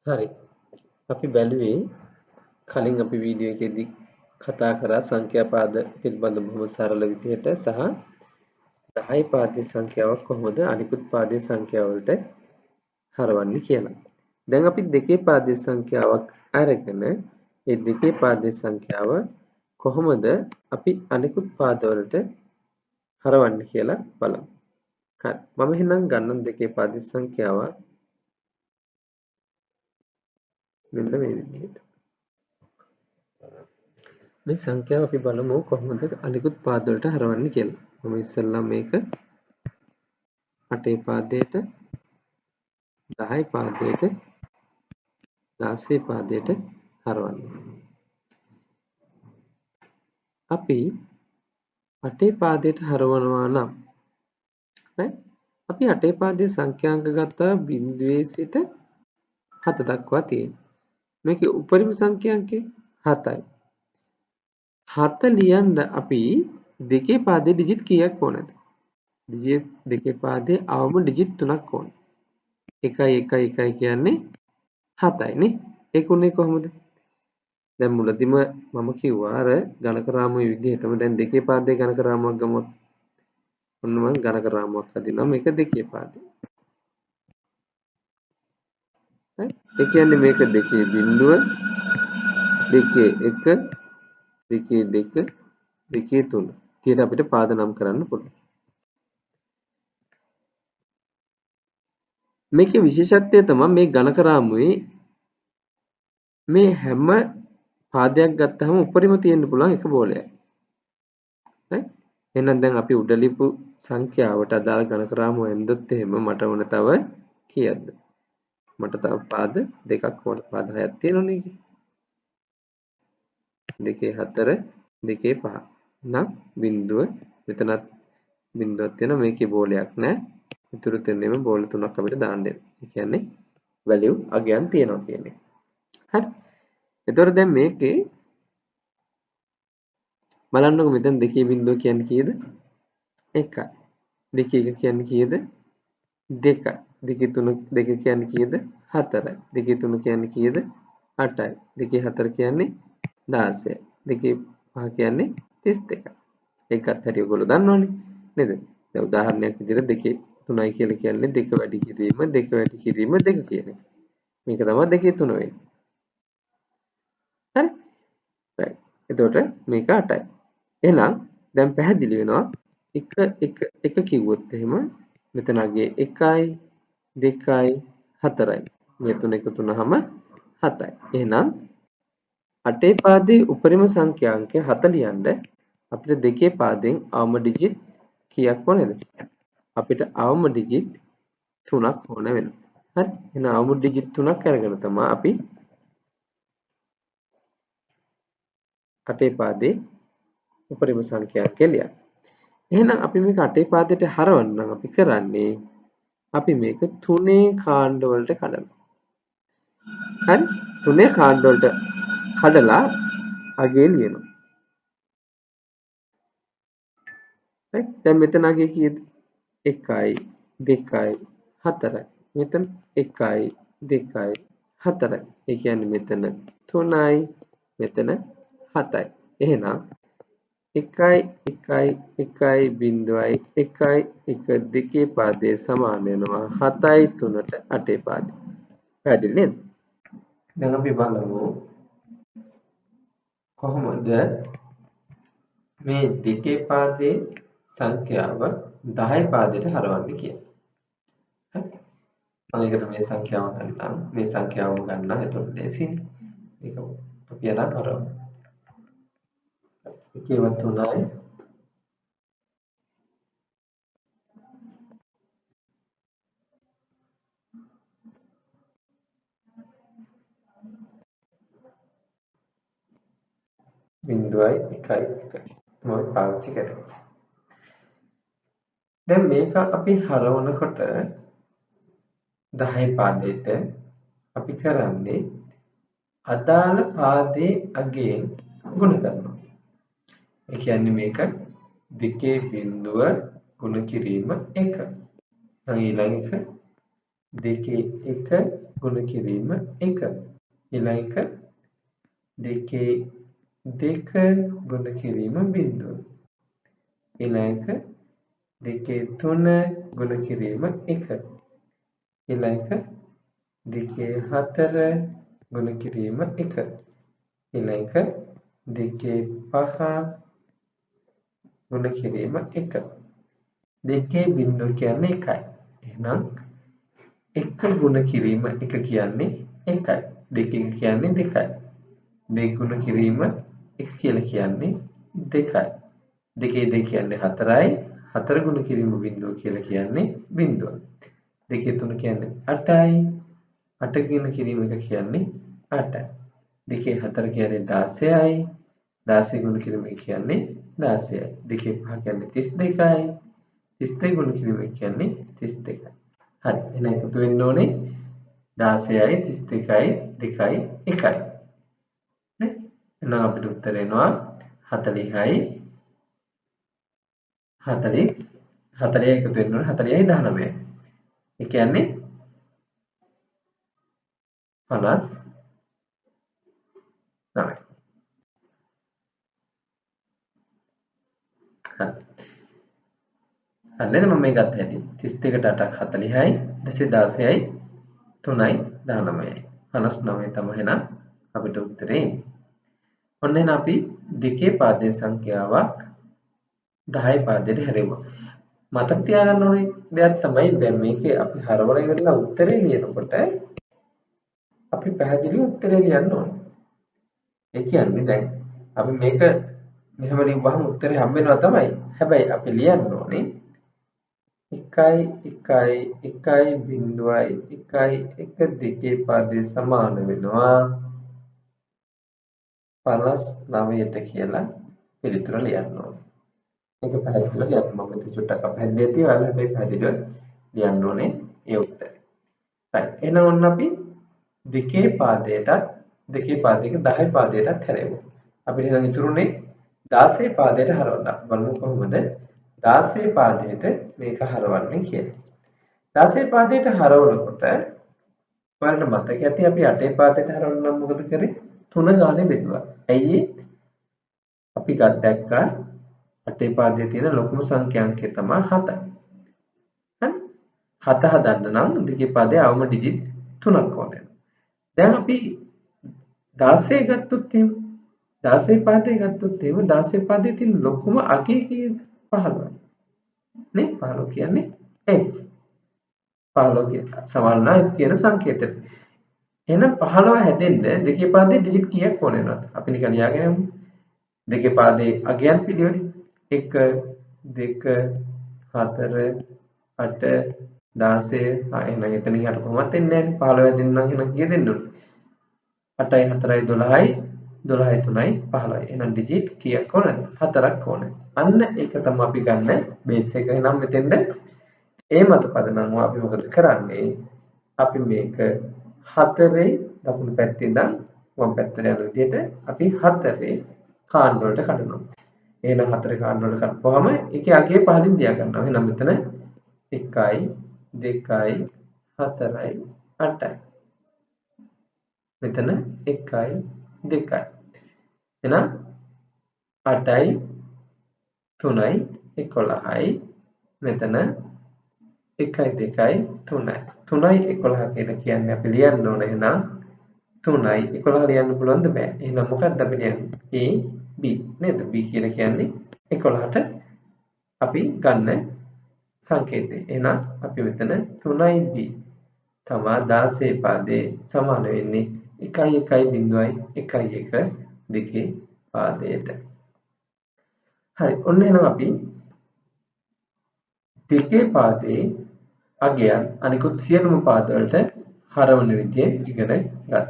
හරි. අපි බැලුවේ කලින් අපි වීඩියෝ එකේදී කතා කරා සංඛ්‍යා පාද පිළිබඳ බොහොම සරල විදිහට සහ 10 පාදයේ සංඛ්‍යාවක් කොහොමද අනිකුත් පාදයේ සංඛ්‍යාව වලට හරවන්නේ කියලා. දැන් අපි දෙකේ පාදයේ සංඛ්‍යාවක් අරගෙන ඒ දෙකේ පාදයේ සංඛ්‍යාව කොහොමද අපි අනිකුත් පාදවලට හරවන්නේ කියලා බලමු. හරි. මම එහෙනම් ගන්නම් දෙකේ පාදයේ සංඛ්‍යාව මෙන්න මේ විදිහට. මේ සංඛ්‍යාව අපි බලමු කොහොමද අනිකුත් පාද වලට හරවන්නේ කියලා. මම ඉස්සෙල්ලා මේක 8 පාදයට 10 පාදයට 16 පාදයට හරවන්නේ. අපි 8 පාදයට හරවනවා නම් අපි 8 පාදයේ සංඛ්‍යාංක ගත්තා බිඳුවේ සිට 7 දක්වා තියෙනවා. මේකේ උපරිම සංඛ්‍යාංකය 7යි. 7 ලියන්න අපි දෙකේ පාදයේ ඩිජිට් කීයක් ඕනද? ඩිජිට් දෙකේ පාදයේ අවම ඩිජිට් 3ක් ඕන. 1 1 1 කියන්නේ 7යි නේ. ඒක උනේ කොහොමද? දැන් මුලදිම මම කිව්වා අර ගණක රාමුවේ විදිහටම දැන් දෙකේ පාදයේ ගණක රාමුවක් ගමුත්. ඔන්න මම ගණක රාමුවක් අදිනවා මේක දෙකේ පාදේ. හරි? ඒ කියන්නේ මේක දෙකේ බිඳුව දෙකේ 1 දෙකේ 2 දෙකේ 3 කියලා අපිට පාද නම් කරන්න පුළුවන්. මේකේ විශේෂත්වය තමයි මේ ගණක රාමුවේ මේ හැම පාදයක් ගත්තහම උඩරිම තියෙන්න පුළුවන් එක බෝලයක්. හරි? එහෙනම් දැන් අපි උඩ ලියපු සංඛ්‍යාවට අදාළ ගණක රාමුව ඇන්දොත් එහෙම මට ඕන තව කීයක්ද? මට තව පාද දෙකක් ඕන. පාද 6ක් තියෙනවනේ ඒකේ. 2 4 2 5. නම් බිඳුව මෙතනත් බිඳුවක් තියෙනවා මේකේ බෝලයක් නැහැ. ඉතුරු දෙන්නෙම බෝල තුනක් අපිට දාන්න වෙනවා. ඒ කියන්නේ වැලියු අගයන් තියෙනවා කියන එක. හරි. එතකොට දැන් මේකේ බලන්නකො මෙතන දෙකේ බිඳුව කියන්නේ කීයද? 1යි. දෙකේ 1 කියන්නේ කීයද? 2යි. දෙකේ 3 2 කියන්නේ කීයද? 4යි. දෙකේ 3 කියන්නේ කීයද? 8යි. දෙකේ 4 කියන්නේ 16යි. දෙකේ 5 කියන්නේ 32යි. ඒකත් හැටි ඔයගොල්ලෝ දන්නවනේ නේද? දැන් උදාහරණයක් විදිහට දෙකේ 3යි කියලා කියන්නේ 2 වැඩි කිරීම 2 වැඩි කිරීම 2 කියන එක. මේක තමයි දෙකේ 3 වෙන්නේ. හරි? right. එතකොට මේක 8යි. එහෙනම් දැන් පැහැදිලි වෙනවා 1 1 1 කිව්වොත් එහෙම මෙතනගේ 1යි 2යි 4යි. මේ තුන එකතු වුනහම 7යි. එහෙනම් 8 පාදයේ උපරිම සංඛ්‍යාංකය 7 ලියන්න අපිට දෙකේ පාදයෙන් අවම ඩිජිට් කීයක් ඕනේද? අපිට අවම ඩිජිට් 3ක් ඕන වෙනවා. හරි? එහෙනම් අවම ඩිජිට් 3ක් අරගෙන තමයි අපි 8 පාදයේ උපරිම සංඛ්‍යාංකය ලියන්නේ. එහෙනම් අපි මේක 8 පාදයට හරවන්න නම් අපි කරන්නේ අපි මේක 3 කාණ්ඩ වලට කඩනවා. හරි? 3 කාණ්ඩ වලට කඩලා අගේ ලියනවා. right? දැන් මෙතන අගේ කීයද? 1යි 2යි 4යි. මෙතන 1යි 2යි 4යි. ඒ කියන්නේ මෙතන 3යි මෙතන 7යි. එහෙනම් 1යි 1යි 1යි බිඳුවයි 1යි 1 දෙකේ පාදයේ සමාන වෙනවා 7යි 3ට 8 පාදේ. පැහැදිලි නේද? දැන් අපි බලමු කොහොමද මේ දෙකේ පාදයේ සංඛ්‍යාව 10 පාදයට හරවන්නේ කියලා. හරි? මම ඒකට මේ සංඛ්‍යාව ගන්නම් මේ සංඛ්‍යාවම ගන්නම් එතකොට ලේසියිනේ. මේක අපි අරන් හරවමු. එකේවත් 3යි බිඳුවයි 1යි 1යි. මොකද පාවිච්චි කරන්නේ. දැන් මේක අපි හරවනකොට 10 පාදයට අපි කරන්නේ අදාළ පාදයේ අගයෙන් ගුණ කරනවා. ඒ කියන්නේ මේක දෙකේ බිඳුව ගුණ කිරීම 1. ඊළඟ එක දෙකේ 1 ගුණ කිරීම 1. ඊළඟ එක 2 2 ගුණ කිරීම 0. ඊළඟ එක 2 3 ගුණ කිරීම 1. ඊළඟ එක 2 4 ගුණ කිරීම 1. ඊළඟ එක 2 5 ගුණ කිරීම 1. 2 බිංදුව කියන්නේ 1යි. එහෙනම් 1 ගුණ කිරීම 1 කියන්නේ 1යි. 2 කියන්නේ 2යි. 2 ගුණ කිරීම 1 කියලා කියන්නේ 2යි. 2 2 කියන්නේ 4යි. 4 ගුණ කිරීම බිංදුව කියලා කියන්නේ 0. 2 3 කියන්නේ 8යි. 8 ගුණ කිරීම 1 කියන්නේ 8යි. 2 4 කියන්නේ 16යි. 16 ගුණ කිරීම 1 කියන්නේ 16යි. 2 5 කියන්නේ 32යි. 32 ගුණ කිරීම කියන්නේ 32යි. හරි. එහෙනම් එකතු වෙන්න ඕනේ 16යි 32යි 2යි 1යි. නේ? එහෙනම් අපිට උත්තර එනවා 40යි 40 එකතු වෙන්න ඕනේ 40යි 19යි. ඒ කියන්නේ 59යි. හරි. නේද මම මේ ගත්ත හැටි 32ට 8ක් 40යි ඊටසේ 16යි 3යි 19යි 59 තමයි එහෙනම් අපිට උත්තරේ එන්නේ. ඔන්න එහෙනම් අපි දෙකේ පාදයේ සංඛ්‍යාවක් 10 පාදයට හැරෙවුවා. මතක තියාගන්න ඕනේ දෙයක් තමයි දැන් මේකේ අපි හරවලා ඉවරලා උත්තරේ ලියනකොට අපි පැහැදිලිව උත්තරේ ලියන්න ඕනේ. ඒ කියන්නේ දැන් අපි මේක මෙහෙම ලියුවහම උත්තරේ හම්බ වෙනවා තමයි. හැබැයි අපි ලියන්න ඕනේ 1 දෙකේ පාදයේ සමාන වෙනවා 59ට කියලා පිළිතුර ලියන්න ඕනේ. මේක පැහැදිලිව ලියන්න මම මෙතන චුට්ටක් අපහැදිලිය තියෙනවා. හැබැයි පැහැදිලිව ලියන්න ඕනේ ඒ උත්තරේ. right. එහෙනම් ඔන්න අපි දෙකේ පාදයක 10 පාදයටත් හැරෙමු. අපිට එහෙනම් ඉතුරුනේ 16 පාදයට හරවන්න. බලමු කොහොමද 16 පාදයට මේක හරවන්නේ කියලා. 16 පාදයට හරවනකොට ඔයාලට මතක ඇති අපි 8 පාදයට හරවන්න මොකද කරේ? 3 ගානේ බෙදුවා. ඇයි අපි දැක්කා 8 පාදයේ තියෙන ලොකුම සංඛ්‍යාංකය තමයි 7. හරි? 7 හදන්න නම් දෙකේ පාදයේ අවම ඩිජිට් 3ක් ඕනේ. දැන් අපි 16 ගත්තොත් එහෙම 16 පාදයේ ගත්තොත් එහෙම 16 පාදයේ තියෙන ලොකුම අගය කීයද? 15යි. නේ 15 කියන්නේ x. 15 කියන සමානයි කියන සංකේතය. එහෙනම් 15 හැදෙන්න දෙකේ පාදයේ ඩිජිට් කීයක් ඕන වෙනවද? අපි නිකන් ලියාගෙන යමු. දෙකේ පාදයේ අගයන් පිළිවෙල 1 2 4 8 16 එහෙනම් එතනින් යට කොහොමද එන්නේ? 15 හැදෙන්න නම් එහෙනම් කීය දෙන්න ඕනේ? 8යි 4යි 12යි 12යි 3යි 15යි. එහෙනම් ඩිජිට් කීයක් ඕනද? 4ක් ඕනේ. අන්න ඒක තමයි අපි ගන්න බේස් එක. එහෙනම් මෙතෙන්ද ඒ මත පදනම් අපි මොකද කරන්නේ? අපි මේක 4 දකුණු පැත්තේ ඉඳන් වම් පැත්තට යන විදිහට අපි 4 කාණ්ඩ වලට කඩනවා. එහෙනම් 4 කාණ්ඩ වලට කඩපුවාම ඒකේ අගය පහලින් දියා ගන්නවා. එහෙනම් මෙතන 1යි 2යි 4යි 8යි. මෙතන 1යි 2යි. එහෙනම් 8යි 3යි 11යි. මෙතන 1යි 2යි 3යි. 3යි 11 කියලා කියන්නේ අපි ලියන්න ඕන එහෙනම් 3යි 11 ලියන්න පුළුවන්ද බෑ. එහෙනම් මොකක්ද අපි ලියන්නේ? A B නේද? B කියලා කියන්නේ 11ට අපි ගන්න සංකේතය. එහෙනම් අපි මෙතන 3යි B තමා 16 පාදයේ සමාන වෙන්නේ 1.1.1 දෙකේ පාදයට. හරි. ඔන්න එහෙනම් අපි දෙකේ පාදයේ අගයන් අනිකුත් සියලුම පාද වලට හරවන විදිය ඉගෙන ගත්තා.